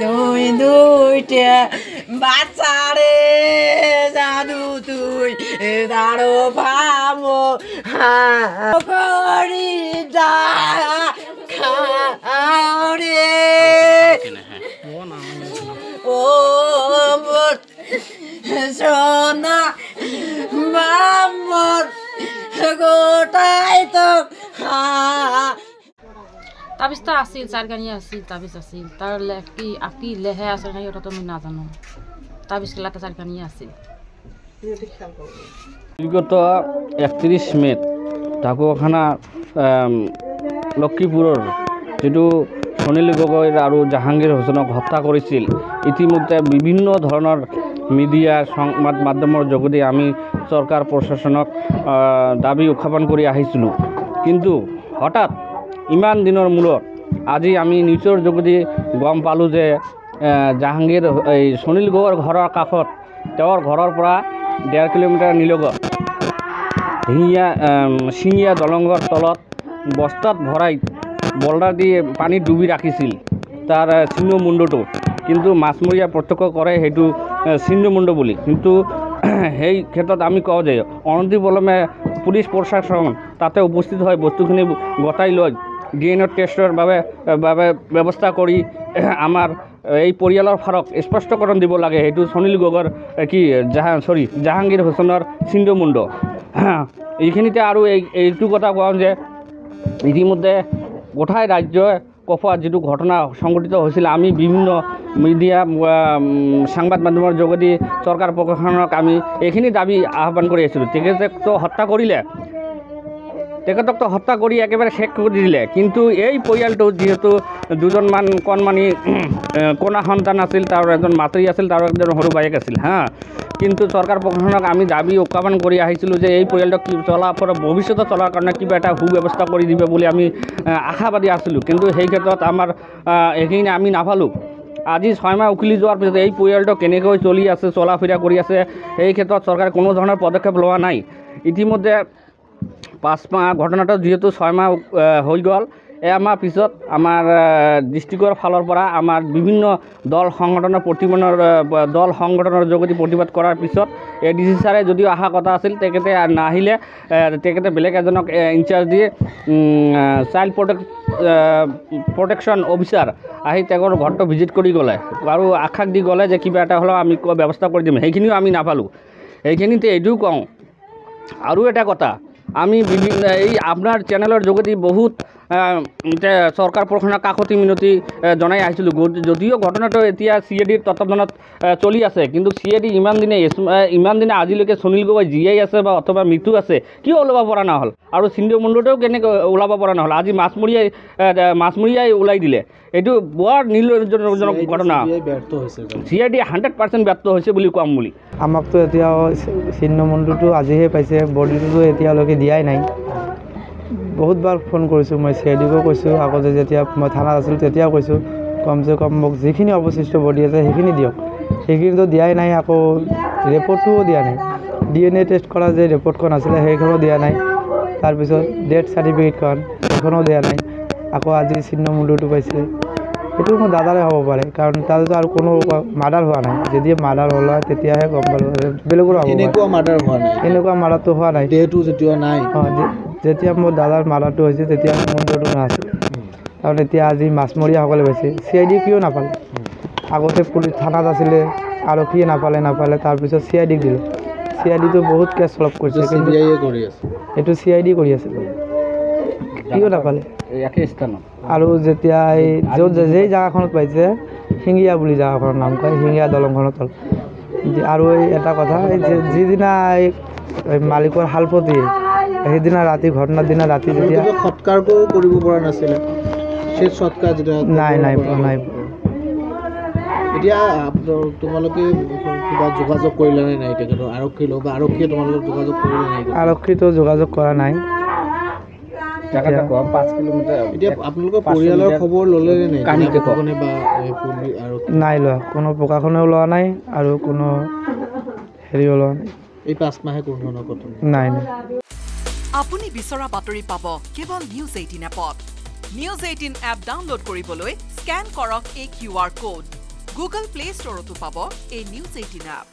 দুই দুইটা বাচ্চারে জাদু তুই দাঁড়ো ভাবো করি যা খাওরে ও মোর সোনা মামর গোটাই তো তাবিজটা আছিল চারগানি আছিল তাবিজ আছিল তার কি লেহে আছে নাই ওটা তো আমি না জানো তাবিজ খেলাটা চারগানি আছিল বিগত 31 মে ঢাকুৱাখানা লক্ষীপুৰৰ যেটো সুনীল গগৈ আৰু জাহাংগীৰ হুছেইনক হত্যা কৰিছিল ইতিমধ্যে বিভিন্ন ধৰণৰ মিডিয়া সংবাদ মাধ্যমৰ যোগেদি আমি চৰকাৰ প্ৰশাসনক দাবী উত্থাপন কৰি আহিছিলোঁ কিন্তু হঠাৎ ইমান দিনৰ মূৰত আজি আমি নিউজৰ যোগেদি গম পালোঁ যে জাহাংগীৰ এই সুনীল গগৈৰ ঘৰৰ কাষত তেওঁৰ ঘৰৰ পৰা 1.5 কিলোমিটাৰ নিলগত শিঙীয়া দলঙৰ তলত বস্তাত ভৰাই বল্ডাৰ দি পানী ডুবি ৰাখিছিল তাৰ চিহ্নমুণ্ডটো কিন্তু মাছমৰীয়া প্ৰত্যক্ষ কৰে সেইটো চিহ্নমুণ্ড বুলি কিন্তু সেই ক্ষেত্ৰত আমি কওঁ যে অনতিপলমে পুলিচ প্ৰশাসন তাতে উপস্থিত হয় বস্তুখিনি গতাই লৈ DNA টেষ্টৰ বাবে ব্যৱস্থা কৰি আমাৰ এই পৰিয়ালৰ ফাৰক স্পষ্টকৰণ দিব লাগে সেইটো সুনীল গগৈৰ কি জাহাংগীৰ হুছেইনৰ চিহ্নমুণ্ড এইখিনিতে আৰু এইটো কথা কওঁ যে ইতিমধ্যে গোটাই ৰাজ্যই কফাত যেটো ঘটনা সংঘটিত হৈছিল আমি বিভিন্ন মিডিয়া সংবাদ মাধ্যমৰ যোগেদি চৰকাৰ প্ৰশাসনক আমি এইখিনি দাবী আহ্বান কৰি আছিলোঁ তেখেতক হত্যা কৰি একেবাৰে শেষ কৰি দিলে কিন্তু এই পৰিয়ালটো যিহেতু দুজনমান কণমানি কণা সন্তান আছিল তাৰ এজন মাতৃ আছিল তাৰ এজন সৰু বায়েক আছিল কিন্তু চৰকাৰ প্ৰশাসনক আমি দাবী উত্থাপন কৰি আহিছিলোঁ যে এই পৰিয়ালটোক ভৱিষ্যতে চলাৰ কাৰণে কিবা এটা সুব্যৱস্থা কৰি দিব বুলি আমি আশাবাদী আছিলোঁ কিন্তু সেই ক্ষেত্ৰত আমাৰ এইখিনি আমি নাপালোঁ আজি 6 মাহ উকলি যোৱাৰ পিছত এই পৰিয়ালটো কেনেকৈ চলি আছে চলা ফিৰা কৰি আছে এই ক্ষেত্ৰত চৰকাৰে কোনো ধৰণৰ পদক্ষেপ লোৱা নাই ইতিমধ্যে 5 মাহ ঘটনাটো যেহেতু 6 মাহ হৈ গ'ল এমাহ পিছত আমাৰ ডিষ্ট্ৰিক্টৰ ফালৰ পৰা আমাৰ বিভিন্ন দল সংগঠনৰ যোগেদি প্ৰতিবাদ কৰাৰ পিছত ADC ছাৰে যদিও আশা কথা আছিল তেখেতে নাহিলে তেখেতে বেলেগ এজনক incharge the child protection officer আহি তেওঁৰ ঘৰটো ভিজিট কৰি গ'লে আৰু আশাক দি গ'লে যে কিবা এটা হ'লেও আমি ব্যৱস্থা কৰি দিম সেইখিনিও আমি নাপালোঁ এইখিনিতে এইটোও কওঁ আৰু এটা কথা আমি বিভিন্ন এই আপোনাৰ চেনেলৰ যোগেদি বহুত চৰকাৰ প্ৰশাসনক কাকতি মিনতি জনাই আহিছিলোঁ যদিও ঘটনাটো এতিয়া CIDৰ তত্ত্বাৱধানত চলি আছে কিন্তু CID ইমান দিনে আজিলৈকে সুনীল গগৈ জীয়াই আছে বা অথবা মৃত্যু আছে কিয় ওলাব পৰা নহ'ল আৰু চিহ্নমুণ্ডটোও কেনেকৈ ওলাব পৰা নহ'ল আজি মাছমৰীয়াই ওলাই দিলে এইটো বৰ নীলজনক ঘটনা CID 100% ব্যৰ্থ হৈছে বুলি ক'ম বুলি আমাকতো এতিয়া চিহ্নমুণ্ডটো আজিহে পাইছে বডিটোতো এতিয়ালৈকে দিয়াই নাই বহুতবাৰ ফোন কৰিছোঁ মই CIDকো কৈছোঁ আগতে যেতিয়া মই থানাত আছিলোঁ তেতিয়াও কৈছোঁ কমচে কম মোক যিখিনি অৱশিষ্ট বডি আছে সেইখিনি দিয়ক সেইখিনিতো দিয়াই নাই আকৌ ৰিপৰ্টটোও দিয়া নাই DNA টেষ্ট কৰা যে ৰিপৰ্টখন আছিলে সেইখনো দিয়া নাই তাৰপিছত ডেথ চাৰ্টিফিকেটখন সেইখনো দিয়া নাই আকৌ আজি চিহ্নমুণ্ডটো পাইছে সেইটো মোৰ দাদাৰে হ'ব পাৰে কাৰণ তাতো আৰু কোনো মাৰ্ডাৰ হোৱা নাই যদি মাৰ্ডাৰ হ'ল হয় তেতিয়াহে গম পালোঁ বেলেগৰ এনেকুৱা মাৰ্ডাৰ হোৱা নাই এনেকুৱা মাৰ্ডাৰটো হোৱা নাই দেহটো যেতিয়া নাই যেতিয়া মোৰ দাদাৰ মাৰ্ডাৰটো হৈছে তেতিয়া মুণ্ডটো নাছিল কাৰণ এতিয়া আজি মাছমৰীয়াসকলে পাইছে CID কিয় নাপালে আগতে পুলিচ থানাত আছিলে আৰক্ষীয়ে নাপালে তাৰপিছত CIDক দিলে CIDটো বহুত কেছ সলভ কৰিছে এইটো CID কৰি আছে কিয় নাপালে আৰু যেতিয়া এই যেই জেগাখনত পাইছে শিঙীয়া বুলি জেগাখনৰ নাম কয় শিঙীয়া দলংখনৰ তল আৰু এই এটা কথা যিদিনা এই মালিকৰ হালপতি সেইদিনা ৰাতি ঘটনাৰ দিনা ৰাতি যেতিয়া সৎকাৰকো কৰিব পৰা নাছিলে সেই সৎকাৰ নাই এতিয়া তোমালোকে কিবা যোগাযোগ কৰিলে নে নাই তেখেতৰ আৰক্ষীয়ে তোমালোকক যোগাযোগ কৰিলে নাই আৰক্ষীতো যোগাযোগ কৰা নাই 5 কিলোমিটাৰ এতিয়া আপোনালোকৰ পৰিয়ালৰ খবৰ ল'লে নে নাই নাই লোৱা কোনো প্ৰকাশনেও লোৱা নাই আৰু কোনো হেৰিও লোৱা নাই এই 5 মাহে কোনো ধৰণৰ কথা নাই আপুনি বিচৰা বাতৰি পাব কেৱল নিউজ 18 এপত নিউজ 18 এপ ডাউনলোড কৰিবলৈ স্ক্যান কৰক এই QR কোড গুগল প্লে ষ্টৰতো পাব এই নিউজ 18 এপ